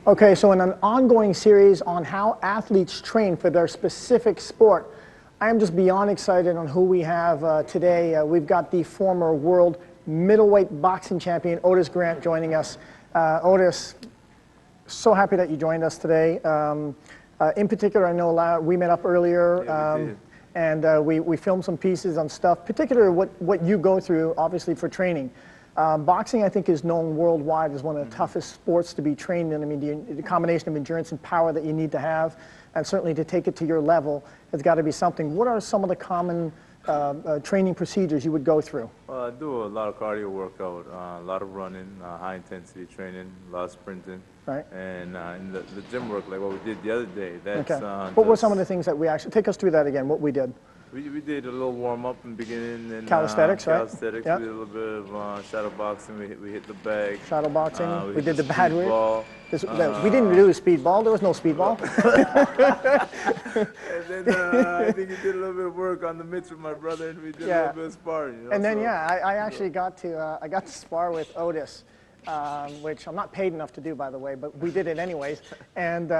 Okay, so in an ongoing series on how athletes train for their specific sport, I am just beyond excited on who we have today. We've got the former world middleweight boxing champion, Ottis Grant, joining us. Ottis, so happy that you joined us today. In particular, I know we met up earlier, and we filmed some pieces on stuff, particularly what you go through, obviously, for training. Boxing, I think, is known worldwide as one of the toughest sports to be trained in. I mean, the combination of endurance and power that you need to have, and certainly to take it to your level, has got to be something. What are some of the common training procedures you would go through? Well, I do a lot of cardio workout, a lot of running, high intensity training, a lot of sprinting. Right. And in the gym work, like what we did the other day, that's okay. What were some of the things that we actually, take us through that again, what we did? We did a little warm up in the beginning. And, calisthenics, right? Calisthenics, yep. We did a little bit of shadow boxing, we hit the bag. Shadow boxing, we did the bad ball. We didn't do the speedball, there was no speedball. And then I think he did a little bit of work on the mitts with my brother, and we did a little bit of sparring. You know, and then, I actually got to spar with Ottis. Which I'm not paid enough to do, by the way, but we did it anyways. And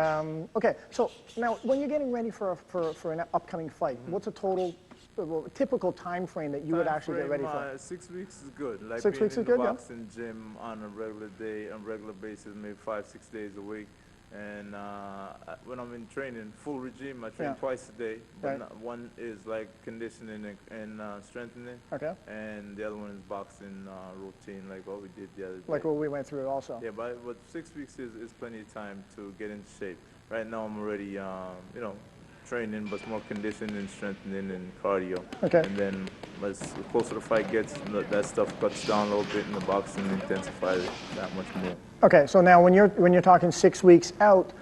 okay, so now when you're getting ready for an upcoming fight, what's a typical time frame that you would actually get ready for? 6 weeks is good. Like 6 weeks is good, yeah. Boxing gym on a regular basis, maybe 5-6 days a week. And when I'm in training, full regime, I train twice a day. But one is like conditioning and strengthening. Okay. And the other one is boxing routine, like what we did the other day. Like what we went through also. Yeah, but 6 weeks is plenty of time to get in shape. Right now I'm already, training, but more conditioning and strengthening and cardio. Okay. And then as closer the fight gets, that stuff cuts down a little bit, and the boxing intensifies that much more. Okay, so now when you're talking 6 weeks out,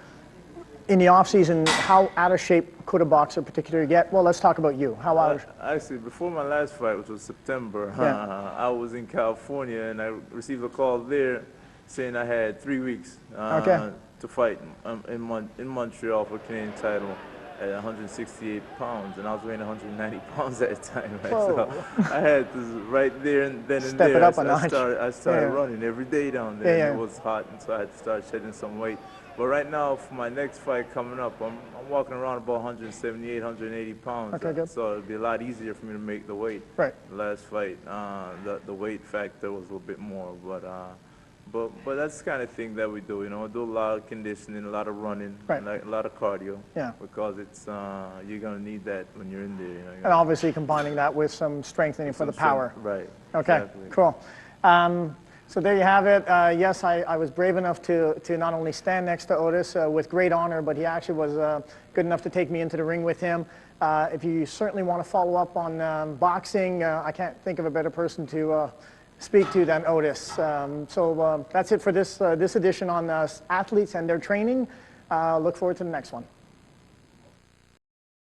in the off season, how out of shape could a boxer particularly get? Well, let's talk about you. How out of shape? Actually, before my last fight, which was September, I was in California, and I received a call there saying I had 3 weeks to fight in Montreal for a Canadian title at 168 pounds, and I was weighing 190 pounds at the time, right? So I had to, right there and then and there, I started running every day down there, and it was hot, and so I had to start shedding some weight. But right now, for my next fight coming up, I'm walking around about 178, 180 pounds. Okay, good. So it'll be a lot easier for me to make the weight. Right. The last fight, the weight factor was a little bit more, but that's the kind of thing that we do, I do a lot of conditioning, a lot of running, a lot of cardio, because it's you're going to need that when you're in there. And obviously combining that with some strengthening for the power. Right. Okay, exactly. Cool. So there you have it. Yes, I was brave enough to not only stand next to Ottis with great honor, but he actually was good enough to take me into the ring with him. If you certainly want to follow up on boxing, I can't think of a better person to speak to than Ottis. So that's it for this edition on athletes and their training. Look forward to the next one.